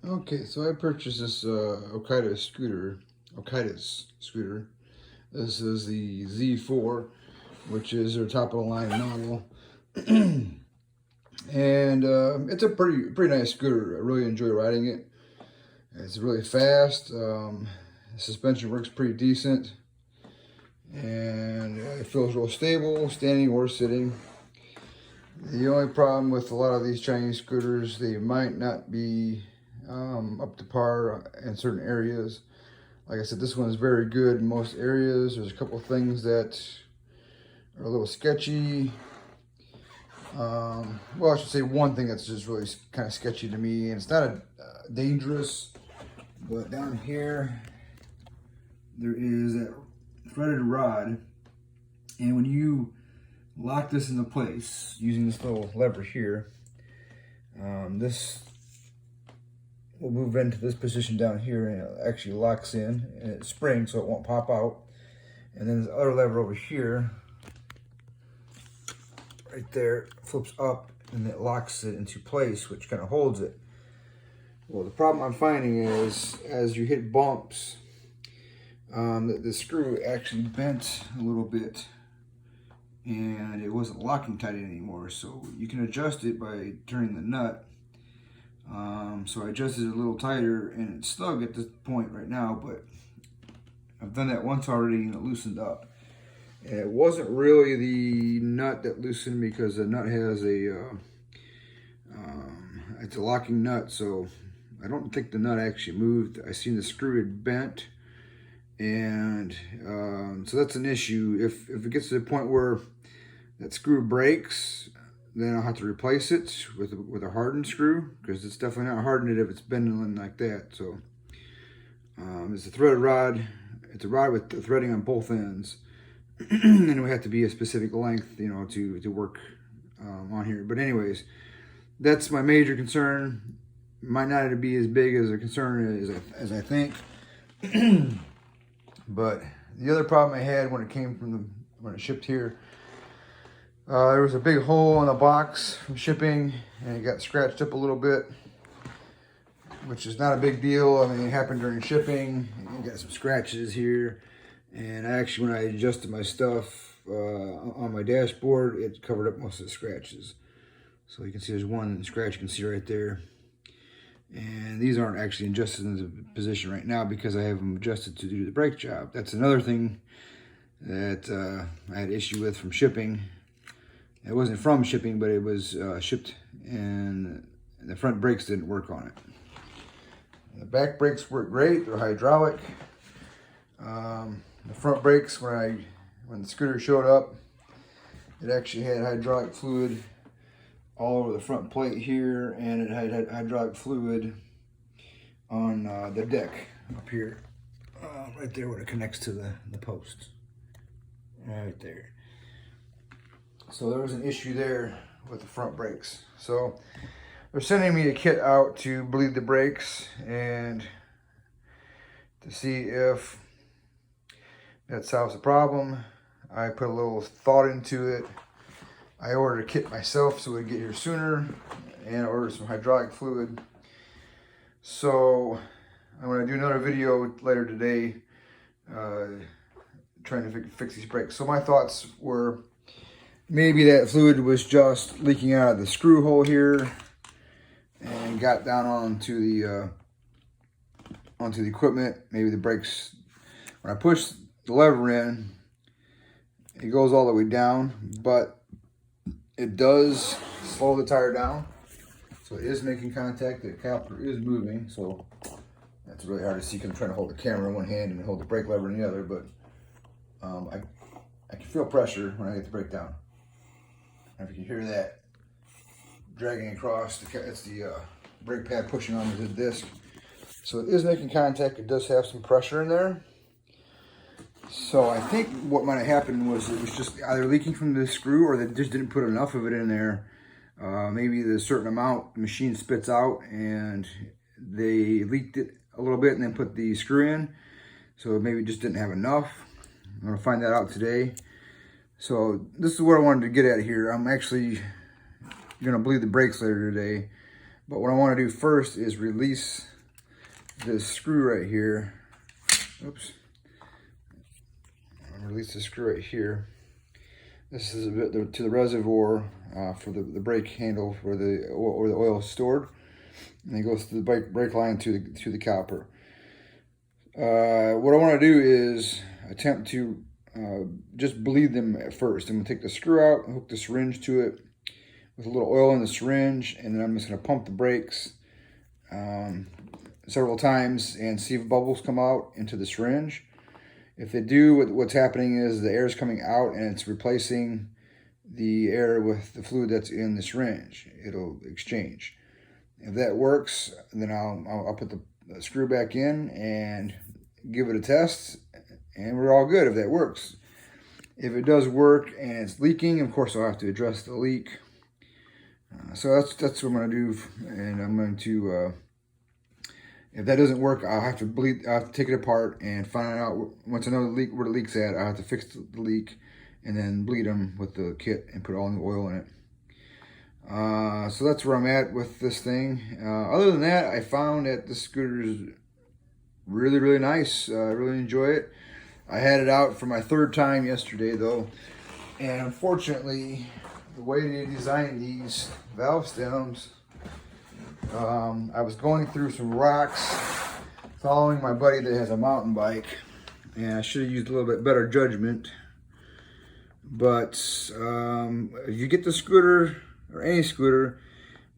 Okay, so I purchased this Okadas scooter. This is the Z4, which is their top of the line model, and it's a pretty nice scooter. I really enjoy riding it. It's really fast. The suspension works pretty decent, and it feels real stable, standing or sitting. The only problem with a lot of these Chinese scooters, they might not be up to par in certain areas. Like I said, this one is very good in most areas. There's a couple of things that are a little sketchy. Well, I should say one thing that's just really kind of sketchy to me, and it's not dangerous, but down here, there is that threaded rod, and when you lock this into place using this little lever here, this will move into this position down here, and it actually locks in, and it springs so it won't pop out. And then this other lever over here, right there, flips up and it locks it into place, which kind of holds it. Well, the problem I'm finding is as you hit bumps, the screw actually bent a little bit and it wasn't locking tight anymore. So you can adjust it by turning the nut. So I adjusted it a little tighter and it's snug at this point right now, but I've done that once already and it loosened up. And it wasn't really the nut that loosened because the nut has it's a locking nut, so I don't think the nut actually moved. I seen the screw had bent, and so that's an issue. If it gets to the point where that screw breaks, then I'll have to replace it with a hardened screw, because it's definitely not hardened if it's bending like that. So it's a threaded rod. It's a rod with the threading on both ends. And it would have to be a specific length, you know, to work on here. But anyways, that's my major concern. Might not be as big as a concern as I think. But the other problem I had when it came from when it shipped here, there was a big hole in the box from shipping, and it got scratched up a little bit, which is not a big deal. I mean, it happened during shipping. You got some scratches here. And actually, when I adjusted my stuff on my dashboard, it covered up most of the scratches. So you can see there's one scratch you can see right there. And these aren't actually adjusted into position right now because I have them adjusted to do the brake job. That's another thing that I had issue with from shipping. It wasn't from shipping, but it was shipped, and the front brakes didn't work on it. The back brakes work great. They're hydraulic. The front brakes, when the scooter showed up, it actually had hydraulic fluid all over the front plate here, and it had hydraulic fluid on the deck up here, right there where it connects to the post, right there. So there was an issue there with the front brakes. So they're sending me a kit out to bleed the brakes and to see if that solves the problem. I put a little thought into it. I ordered a kit myself so it would get here sooner, and I ordered some hydraulic fluid. So I'm going to do another video later today trying to fix these brakes. So my thoughts were maybe that fluid was just leaking out of the screw hole here and got down onto the equipment. Maybe the brakes, when I push the lever in, it goes all the way down, but it does slow the tire down. So it is making contact. The caliper is moving. So that's really hard to see because I'm trying to hold the camera in one hand and hold the brake lever in the other. But I can feel pressure when I get the brake down. And if you can hear that dragging across, it's the brake pad pushing onto the disc. So it is making contact. It does have some pressure in there. So I think what might have happened was it was just either leaking from the screw, or they just didn't put enough of it in there. Maybe the certain amount the machine spits out, and they leaked it a little bit and then put the screw in. So maybe it just didn't have enough. I'm going to find that out today. So this is what I wanted to get at here. I'm actually going to bleed the brakes later today. But what I want to do first is release this screw right here. Oops. I'll release the screw right here. This is a bit to the reservoir for the brake handle where the oil is stored, and it goes through the brake line to the caliper. What I want to do is attempt to just bleed them at first. I'm going to take the screw out and hook the syringe to it with a little oil in the syringe, and then I'm just going to pump the brakes several times and see if bubbles come out into the syringe. If they do, what's happening is the air is coming out and it's replacing the air with the fluid that's in the syringe. It'll exchange. If that works, then I'll put the screw back in and give it a test, and we're all good if that works. If it does work and it's leaking, of course I'll have to address the leak. So that's what I'm going to do, and I'm going to, if that doesn't work, I'll have to take it apart and find out, once I know where the leak's at, I'll have to fix the leak and then bleed them with the kit and put all the oil in it. So that's where I'm at with this thing. Other than that, I found that this scooter is really, really nice. I really enjoy it. I had it out for my third time yesterday though, and unfortunately, the way they designed these valve stems, I was going through some rocks following my buddy that has a mountain bike, and I should have used a little bit better judgment. But if you get the scooter or any scooter,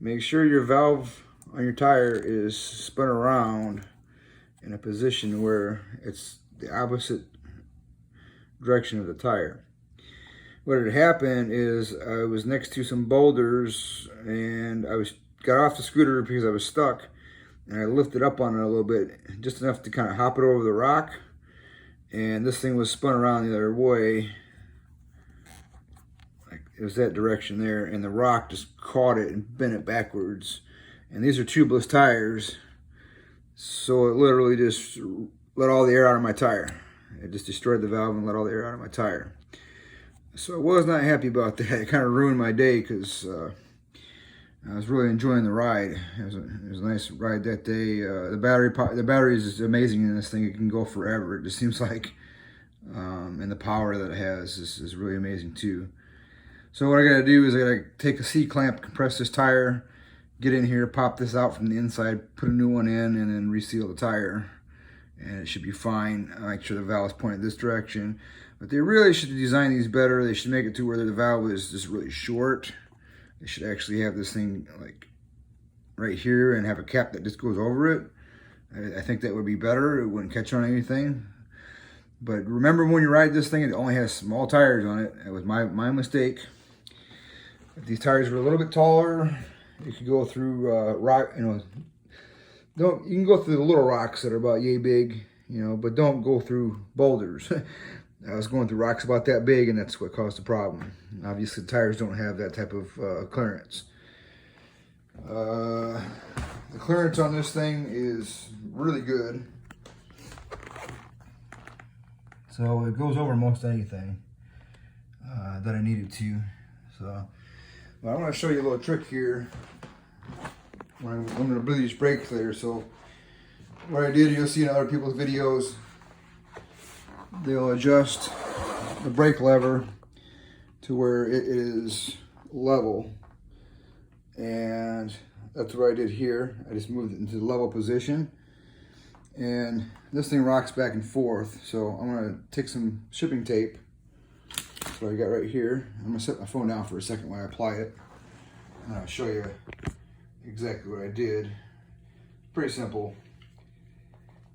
make sure your valve on your tire is spun around in a position where it's the opposite direction of the tire. What had happened is I was next to some boulders and I got off the scooter because I was stuck, and I lifted up on it a little bit, just enough to kind of hop it over the rock, and this thing was spun around the other way. Like it was that direction there, and the rock just caught it and bent it backwards. And these are tubeless tires, so it literally just let all the air out of my tire. It just destroyed the valve and let all the air out of my tire. So I was not happy about that. It kind of ruined my day because I was really enjoying the ride. It was a nice ride that day. The battery is amazing in this thing. It can go forever. It just seems like, and the power that it has is really amazing too. So what I got to do is I got to take a C-clamp, compress this tire, get in here, pop this out from the inside, put a new one in, and then reseal the tire, and it should be fine. Make sure the valve is pointed this direction. But they really should design these better. They should make it to where the valve is just really short. They should actually have this thing like right here and have a cap that just goes over it. I think that would be better. It wouldn't catch on anything. But remember, when you ride this thing, it only has small tires on it. It was my mistake. If these tires were a little bit taller, you could go through rock. You can go through the little rocks that are about yay big, but don't go through boulders. I was going through rocks about that big, and that's what caused the problem. Obviously, the tires don't have that type of clearance. The clearance on this thing is really good. So it goes over most anything that I needed to. So well, I want to show you a little trick here. I'm going to bleed these brakes later. So what I did, you'll see in other people's videos, they'll adjust the brake lever to where it is level, and that's what I did here. I just moved it into the level position, and this thing rocks back and forth. So I'm going to take some shipping tape. That's what I got right here. I'm going to set my phone down for a second while I apply it, and I'll show you exactly what I did. Pretty simple,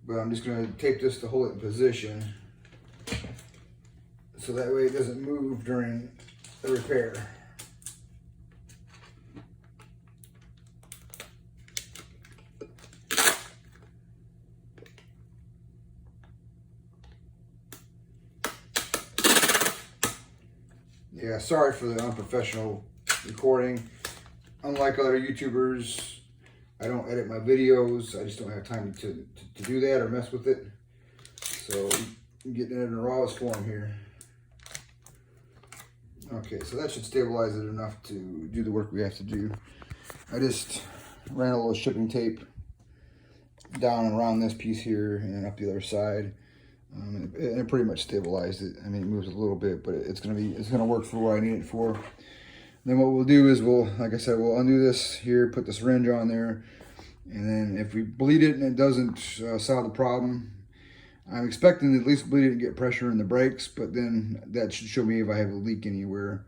but I'm just going to tape this to hold it in position, so that way it doesn't move during the repair. Yeah, sorry for the unprofessional recording. Unlike other YouTubers, I don't edit my videos. I just don't have time to do that or mess with it. So I'm getting it in the rawest form here. Okay, so that should stabilize it enough to do the work we have to do. I just ran a little shipping tape down and around this piece here and then up the other side. And it pretty much stabilized it. I mean, it moves a little bit, but it's gonna work for what I need it for. Then what we'll do is like I said, we'll undo this here, put the syringe on there, and then if we bleed it and it doesn't solve the problem, I'm expecting to at least bleed it and get pressure in the brakes, but then that should show me if I have a leak anywhere,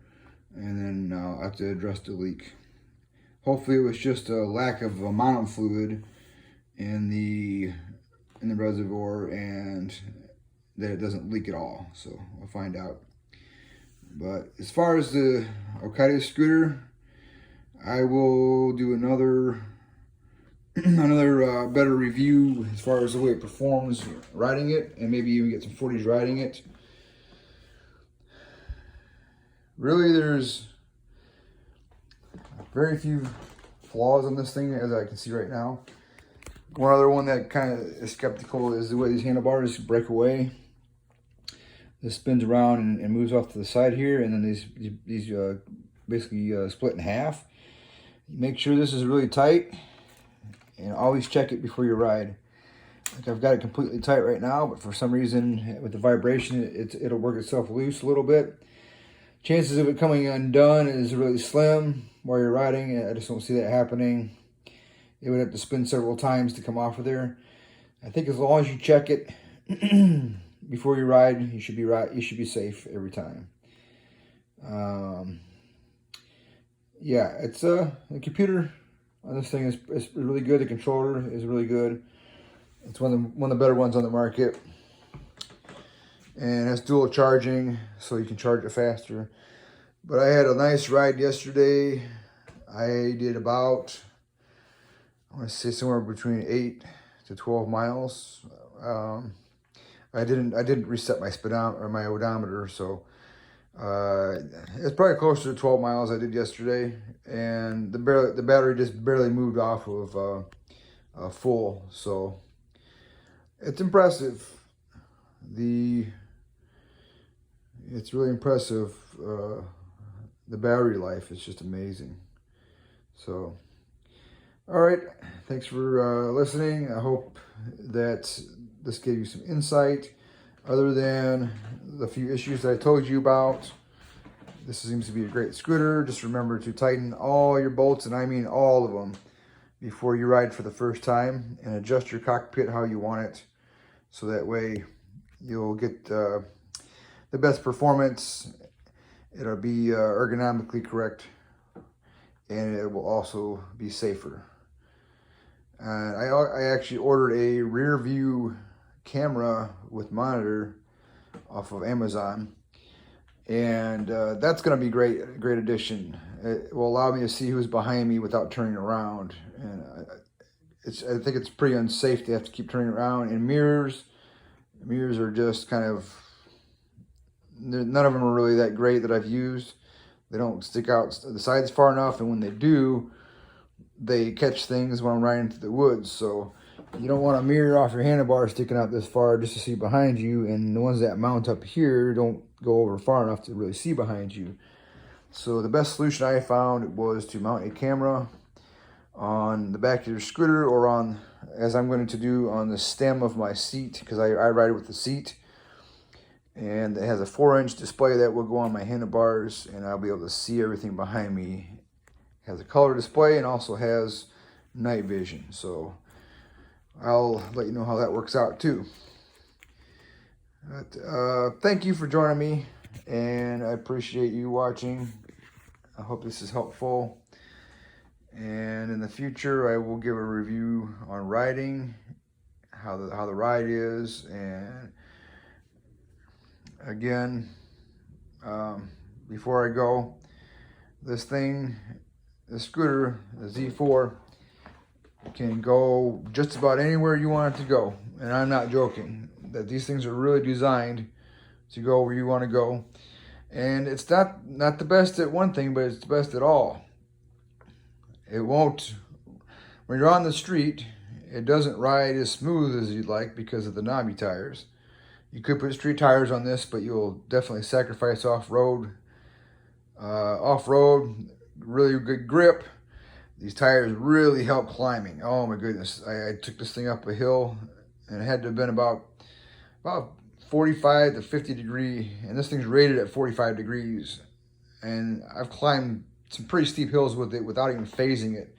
and then I'll have to address the leak. Hopefully it was just a lack of amount of fluid in the reservoir and that it doesn't leak at all. So we'll find out. But as far as the Okadas scooter, I will do another better review as far as the way it performs riding it, and maybe even get some footage riding it. Really, there's very few flaws on this thing as I can see right now. One other one that kind of is skeptical is the way these handlebars break away. This spins around and moves off to the side here, and then these basically split in half. Make sure this is really tight, and always check it before you ride. Like I've got it completely tight right now, but for some reason with the vibration, it'll work itself loose a little bit. Chances of it coming undone is really slim while you're riding. I just don't see that happening. It would have to spin several times to come off of there. I think as long as you check it before you ride, you should be safe every time. Yeah, it's the computer on this thing is really good. The controller is really good. It's one of the better ones on the market, and it has dual charging, so you can charge it faster. But I had a nice ride yesterday. I did about, I want to say somewhere between 8 to 12 miles. I didn't reset my speedometer or my odometer, so it's probably closer to 12 miles I did yesterday, and the battery just barely moved off of full, so it's impressive. It's really impressive. The battery life is just amazing. So, all right, thanks for listening. I hope that this gave you some insight. Other than the few issues that I told you about, this seems to be a great scooter. Just remember to tighten all your bolts, and I mean all of them, before you ride for the first time, and adjust your cockpit how you want it, so that way you'll get the best performance. It'll be ergonomically correct, and it will also be safer. I actually ordered a rear view camera with monitor off of Amazon, and that's going to be great addition. It will allow me to see who's behind me without turning around, and I think it's pretty unsafe to have to keep turning around. And mirrors are just kind of, none of them are really that great that I've used. They don't stick out the sides far enough, and when they do, they catch things when I'm riding through the woods. So you don't want a mirror off your handlebar sticking out this far just to see behind you, and the ones that mount up here don't go over far enough to really see behind you. So the best solution I found was to mount a camera on the back of your scooter, or on, as I'm going to do, on the stem of my seat, because I ride it with the seat. And it has a 4-inch display that will go on my handlebars, and I'll be able to see everything behind me. It has a color display and also has night vision. So I'll let you know how that works out too. But, thank you for joining me, and I appreciate you watching. I hope this is helpful. And in the future, I will give a review on riding, how the ride is. And again, before I go, this scooter, the Z4, can go just about anywhere you want it to go. And I'm not joking, that these things are really designed to go where you want to go. And it's not the best at one thing, but it's the best at all. It won't, when you're on the street, it doesn't ride as smooth as you'd like because of the knobby tires. You could put street tires on this, but you'll definitely sacrifice off-road. Really good grip. these tires really help climbing. Oh my goodness. I took this thing up a hill, and it had to have been about 45 to 50 degree, and this thing's rated at 45 degrees. And I've climbed some pretty steep hills with it without even phasing it.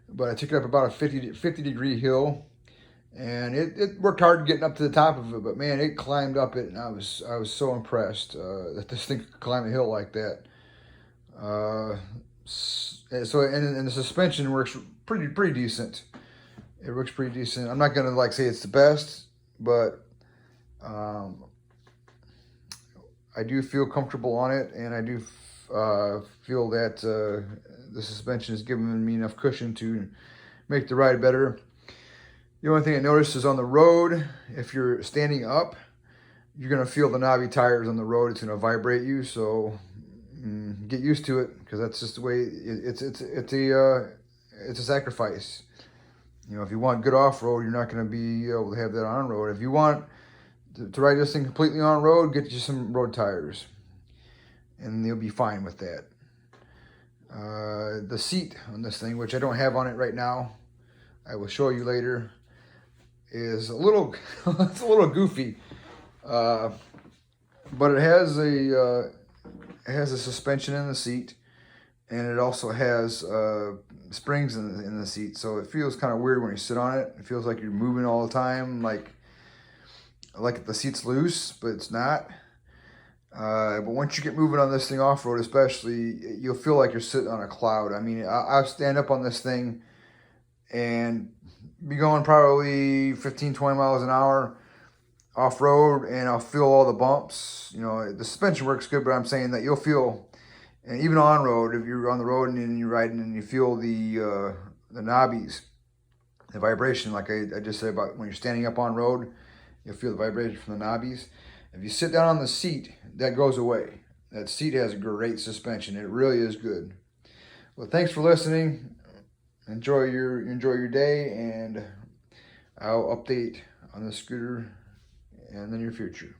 But I took it up about a 50 degree hill, and it worked hard getting up to the top of it, but man, it climbed up it, and I was so impressed that this thing could climb a hill like that. And the suspension works pretty decent. It works pretty decent. I'm not gonna like say it's the best, but I do feel comfortable on it, and I do feel that the suspension is giving me enough cushion to make the ride better. The only thing I noticed is on the road, if you're standing up, you're gonna feel the knobby tires on the road. It's gonna vibrate you, so get used to it, because that's just the way it's a sacrifice. You know, if you want good off-road, you're not gonna be able to have that on road. If you want to ride this thing completely on road, get you some road tires, and you'll be fine with that. The seat on this thing, which I don't have on it right now, I will show you later, is a little it's a little goofy, but it has a suspension in the seat, and it also has springs in the seat, so it feels kind of weird when you sit on it. It feels like you're moving all the time, like the seat's loose, but it's not. But once you get moving on this thing off-road especially, you'll feel like you're sitting on a cloud. I mean, I'll stand up on this thing and be going probably 15, 20 miles an hour off-road, and I'll feel all the bumps. You know, the suspension works good, but I'm saying that you'll feel, and even on-road, if you're on the road and you're riding and you feel the knobbies, the vibration, like I just said about when you're standing up on road, you'll feel the vibration from the knobbies. If you sit down on the seat, that goes away. That seat has a great suspension. It really is good. Well, thanks for listening. Enjoy your day, and I'll update on the scooter in the near future.